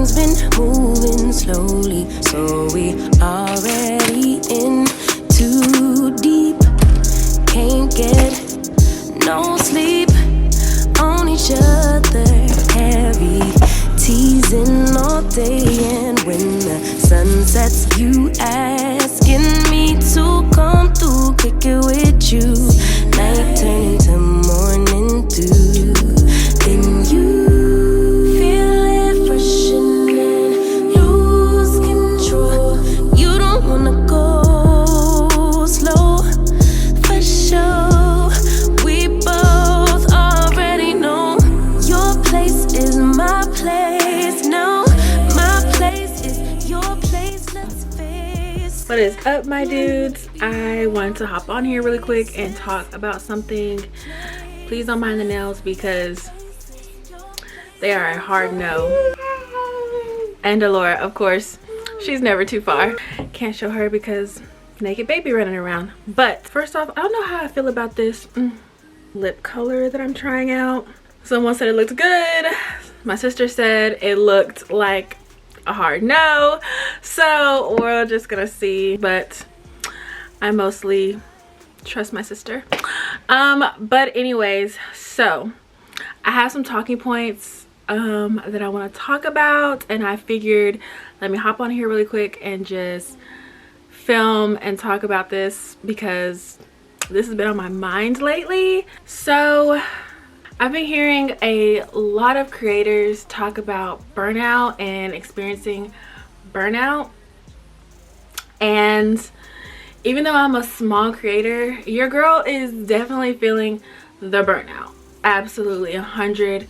Things been moving slowly, so we already in too deep. Can't get no sleep on each other, heavy teasing all day. And when the sun sets, you asking me to come through, kick it with you. Night turning to morning dew. Then you feel it freshen and lose control. You don't wanna go slow, for sure. We both already know your place is my place. No, my place is your place. Let's face. What is up, my dudes? I wanted to hop on here really quick and talk about something. Please don't mind the nails because they are a hard no. And Delora, of course, she's never too far. Can't show her because naked baby running around. But first off, I don't know how I feel about this lip color that I'm trying out. Someone said it looked good. My sister said it looked like a hard no. So we're just gonna see, but I mostly trust my sister. But anyways, so I have some talking points that I want to talk about, and I figured let me hop on here really quick and just film and talk about this because this has been on my mind lately. So I've been hearing a lot of creators talk about burnout and experiencing burnout, and even though I'm a small creator, your girl is definitely feeling the burnout. Absolutely, 100%.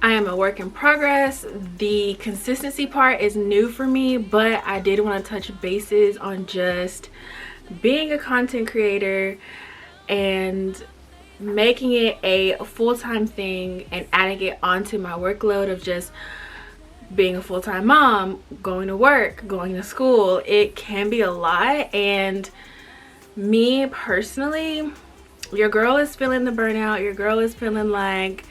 I am a work in progress. The consistency part is new for me, but I did want to touch bases on just being a content creator and making it a full-time thing and adding it onto my workload of just being a full-time mom, going to work, going to school. It can be a lot, and me personally, your girl is feeling the burnout. Your girl is feeling like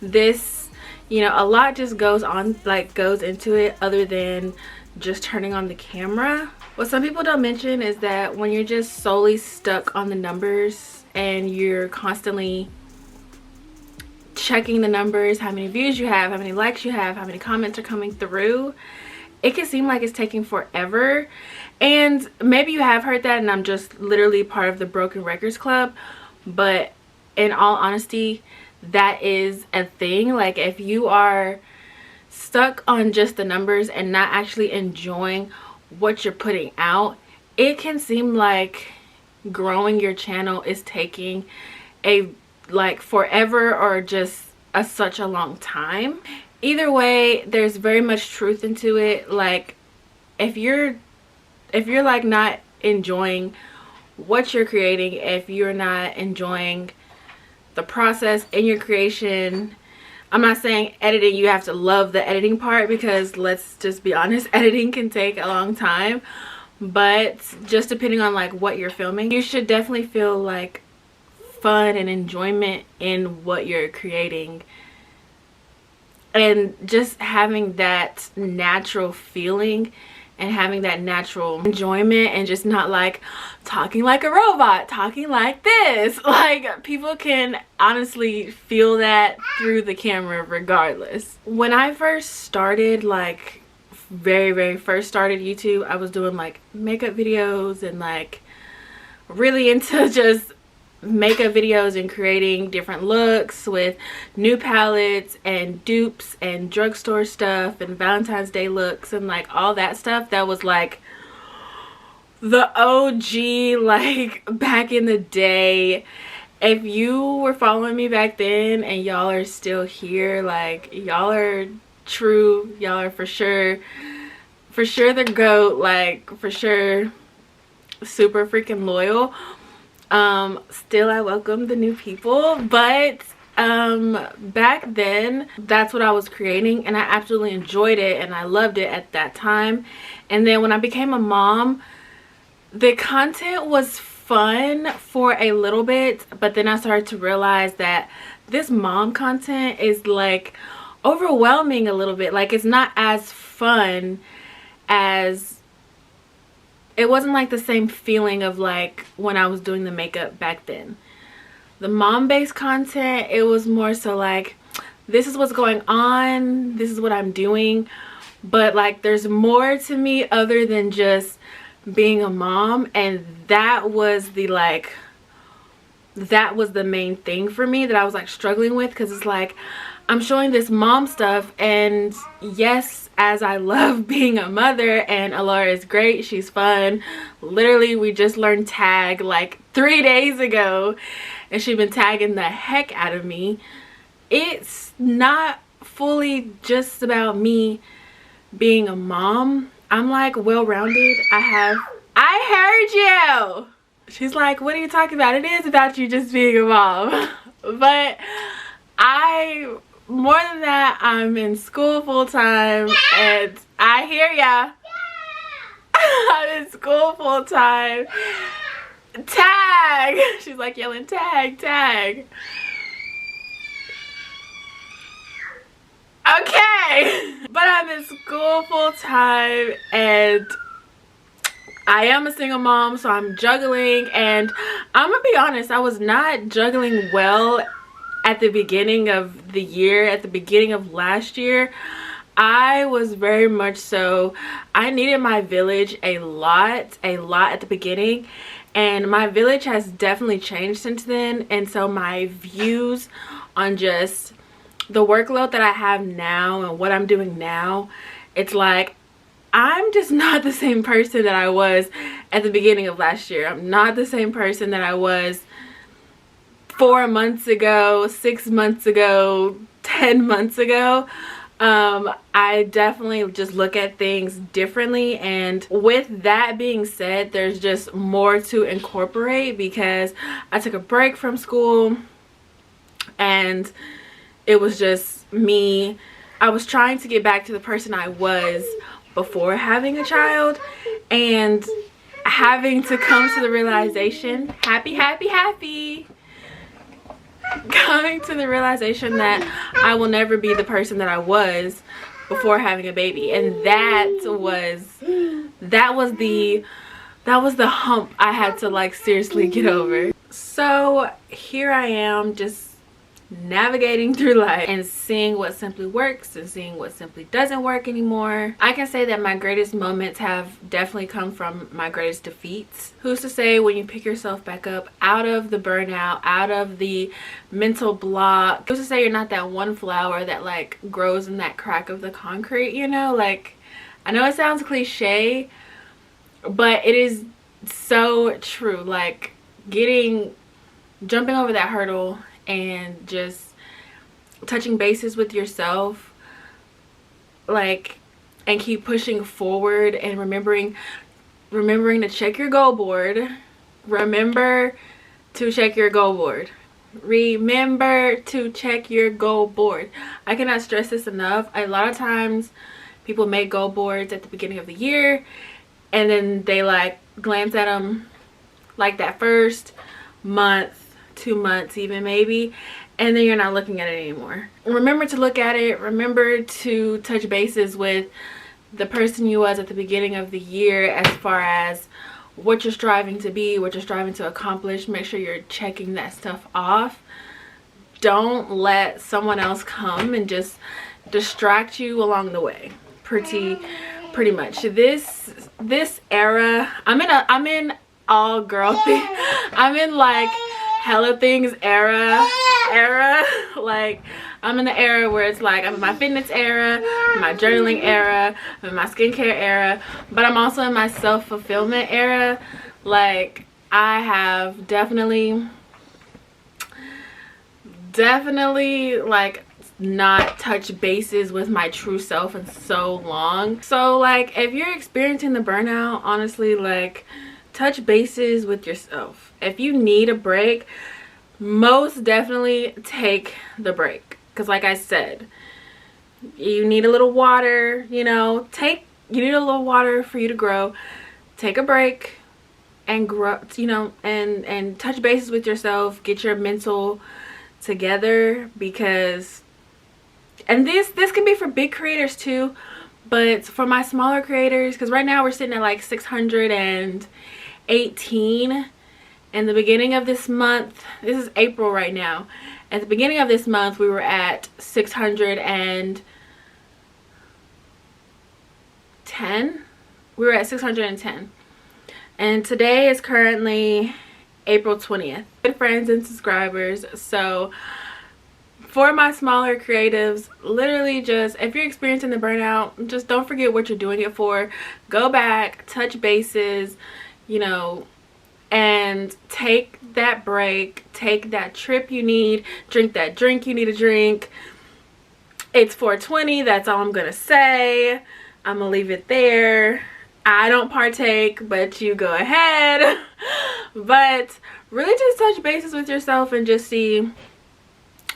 this, you know, a lot just goes on, like goes into it other than just turning on the camera. What some people don't mention is that when you're just solely stuck on the numbers and you're constantly checking the numbers, how many views you have, how many likes you have, how many comments are coming through, it can seem like it's taking forever. And maybe you have heard that and I'm just literally part of the broken records club, but in all honesty, that is a thing. Like, if you are stuck on just the numbers and not actually enjoying what you're putting out, it can seem like growing your channel is taking a like forever or just such a long time. Either way, there's very much truth into it. Like, if you're like not enjoying what you're creating, if you're not enjoying the process in your creation, I'm not saying editing, you have to love the editing part, because let's just be honest, editing can take a long time, but just depending on like what you're filming, you should definitely feel like fun and enjoyment in what you're creating, and just having that natural feeling and having that natural enjoyment, and just not like talking like a robot, talking like this. Like, people can honestly feel that through the camera regardless. When I first started, like very first started YouTube, I was doing like makeup videos and like really into just makeup videos and creating different looks with new palettes and dupes and drugstore stuff and Valentine's Day looks and like all that stuff. That was like the OG, like back in the day. If you were following me back then and y'all are still here, like y'all are true, y'all are for sure the GOAT, like for sure super freaking loyal. Still, I welcome the new people, but back then that's what I was creating and I absolutely enjoyed it and I loved it at that time. And then when I became a mom, the content was fun for a little bit, but then I started to realize that this mom content is like overwhelming a little bit. Like, it's not as fun as, it wasn't like the same feeling of like when I was doing the makeup back then. The mom-based content, it was more so like, this is what's going on, this is what I'm doing, but like there's more to me other than just being a mom. And that was the like, that was the main thing for me that I was like struggling with, because it's like I'm showing this mom stuff, and yes, as I love being a mother, and Alora is great, she's fun, literally we just learned tag like 3 days ago and she's been tagging the heck out of me. It's not fully just about me being a mom. I'm like well-rounded. I heard you. She's like, what are you talking about? It is about you just being a mom. But more than that, I'm in school full-time, and I hear ya. I'm in school full-time. Tag. She's like yelling tag, tag. Okay. But I'm in school full-time, and I am a single mom, so I'm juggling. And I'm gonna be honest, I was not juggling well at the beginning of the year, at the beginning of last year. I was very much so, I needed my village a lot at the beginning, and my village has definitely changed since then. And so my views on just the workload that I have now and what I'm doing now, it's like I'm just not the same person that I was at the beginning of last year. I'm not the same person that I was 4 months ago, 6 months ago, 10 months ago. I definitely just look at things differently. And with that being said, there's just more to incorporate, because I took a break from school and it was just me. I was trying to get back to the person I was before having a child, and having to come to the realization, coming to the realization that I will never be the person that I was before having a baby. And that was the hump I had to like seriously get over. So here I am, just navigating through life and seeing what simply works and seeing what simply doesn't work anymore. I can say that my greatest moments have definitely come from my greatest defeats. Who's to say when you pick yourself back up out of the burnout, out of the mental block, who's to say you're not that one flower that like grows in that crack of the concrete, you know? Like, I know it sounds cliche, but it is so true. Like, jumping over that hurdle and just touching bases with yourself, like, and keep pushing forward, and remembering to check your goal board. Remember to check your goal board. Remember to check your goal board. I cannot stress this enough. A lot of times people make goal boards at the beginning of the year, and then they like glance at them like that first month, 2 months even maybe, and then you're not looking at it anymore. Remember to look at it. Remember to touch bases with the person you was at the beginning of the year, as far as what you're striving to be, what you're striving to accomplish. Make sure you're checking that stuff off. Don't let someone else come and just distract you along the way. Pretty much this era, I'm in all girl thing. I'm in like hella things era. Like, I'm in the era where it's like I'm in my fitness era, my journaling era, I'm in my skincare era, but I'm also in my self-fulfillment era. Like, I have definitely like not touched bases with my true self in so long. So like, if you're experiencing the burnout, honestly, like, touch bases with yourself. If you need a break, most definitely take the break, because like I said, you need a little water, you know, you need a little water for you to grow. Take a break and grow, you know, and touch bases with yourself. Get your mental together, because And this can be for big creators too, but for my smaller creators, because right now we're sitting at like 618. In the beginning of this month, this is April right now, at the beginning of this month we were at 610. We were at 610, and today is currently April 20th. Good friends and subscribers. So for my smaller creatives, literally just, if you're experiencing the burnout, just don't forget what you're doing it for. Go back, touch bases, you know, and take that break, take that trip you need, drink that drink you need to drink. It's 420, that's all I'm gonna say. I'm gonna leave it there. I don't partake, but you go ahead. But really just touch bases with yourself and just see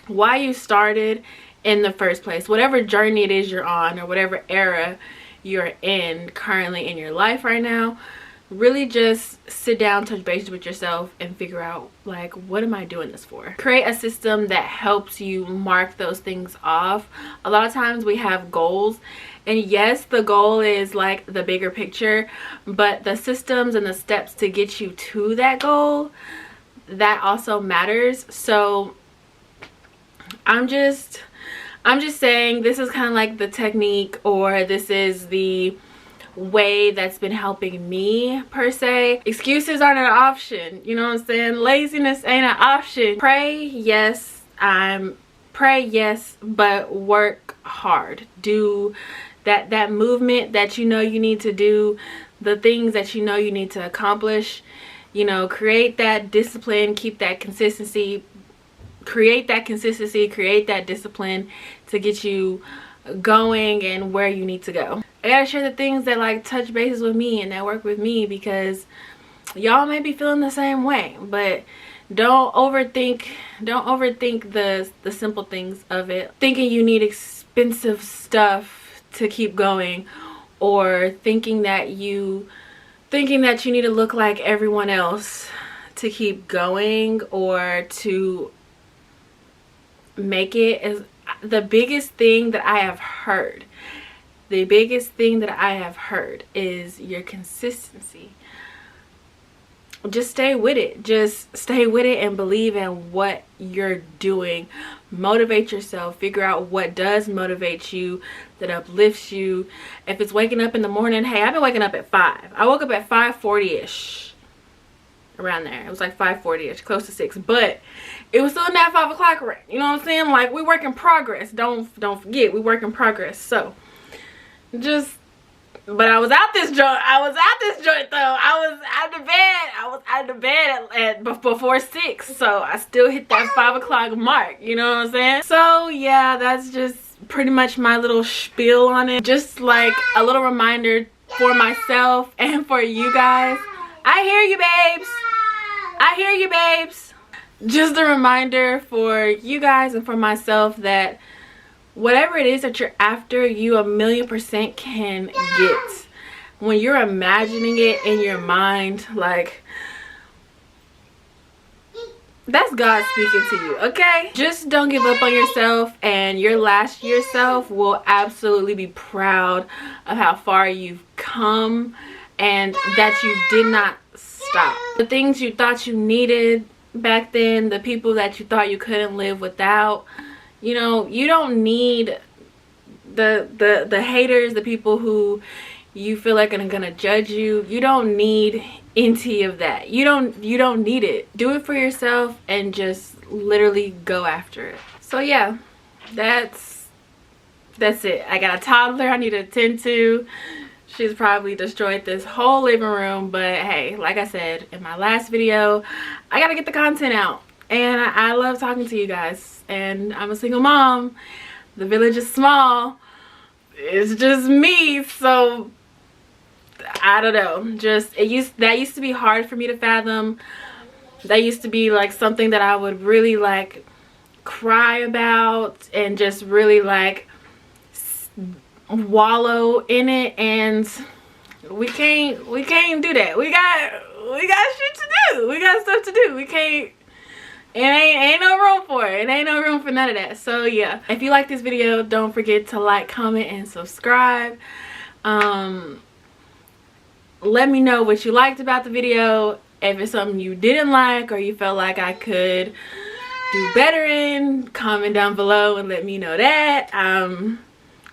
why you started in the first place. Whatever journey it is you're on, or whatever era you're in currently in your life right now, really just sit down, touch base with yourself, and figure out, like, what am I doing this for? Create a system that helps you mark those things off. A lot of times we have goals, and yes, the goal is like the bigger picture, but the systems and the steps to get you to that goal, that also matters. So I'm just saying, this is kind of like the technique, or this is the way that's been helping me per se. Excuses aren't an option, you know what I'm saying? Laziness ain't an option. Pray, yes, but work hard. Do that movement that you know you need to do, the things that you know you need to accomplish, you know, create that discipline, keep that consistency, create that discipline to get you going and where you need to go. I gotta share the things that like touch bases with me and that work with me, because y'all may be feeling the same way. But don't overthink the simple things of it, thinking you need expensive stuff to keep going, or thinking that you need to look like everyone else to keep going or to make it. Is the biggest thing that I have heard. The biggest thing that I have heard is your consistency. Just stay with it. Just stay with it and believe in what you're doing. Motivate yourself. Figure out what does motivate you, that uplifts you. If it's waking up in the morning, hey, I've been waking up at 5. I woke up at 5:40ish. Around there. It was like 5:40ish, close to 6. But it was still in that 5 o'clock range. You know what I'm saying? Like, we work in progress. Don't forget, we work in progress. So but I was out this joint though. I was out of bed at before 6. So I still hit that 5 o'clock mark. You know what I'm saying? So yeah, that's just pretty much my little spiel on it. Just like a little reminder for myself and for you guys. I hear you, babes. I hear you, babes. Just a reminder for you guys and for myself that whatever it is that you're after, you 1,000,000% can get. When you're imagining it in your mind, like, that's God speaking to you, okay? Just don't give up on yourself, and your last year self will absolutely be proud of how far you've come and that you did not stop. The things you thought you needed back then, the people that you thought you couldn't live without, you know, you don't need the haters, the people who you feel like are gonna judge you. You don't need any of that. You don't need it. Do it for yourself and just literally go after it. So yeah, that's it. I got a toddler I need to attend to. She's probably destroyed this whole living room, but hey, like I said in my last video, I gotta get the content out. And I love talking to you guys. And I'm a single mom. The village is small. It's just me. So I don't know. That used to be hard for me to fathom. That used to be like something that I would really like cry about and just really like wallow in it. And we can't do that. We got shit to do. We got stuff to do. We can't. ain't no room for it. It ain't no room for none of that. So yeah, if you like this video, don't forget to like, comment, and subscribe. Let me know what you liked about the video. If it's something you didn't like or you felt like I could do better in, comment down below and let me know that.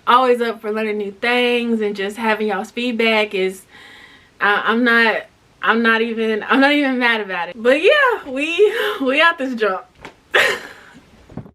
Always up for learning new things, and just having y'all's feedback is I'm not even mad about it. But yeah, we out this jump.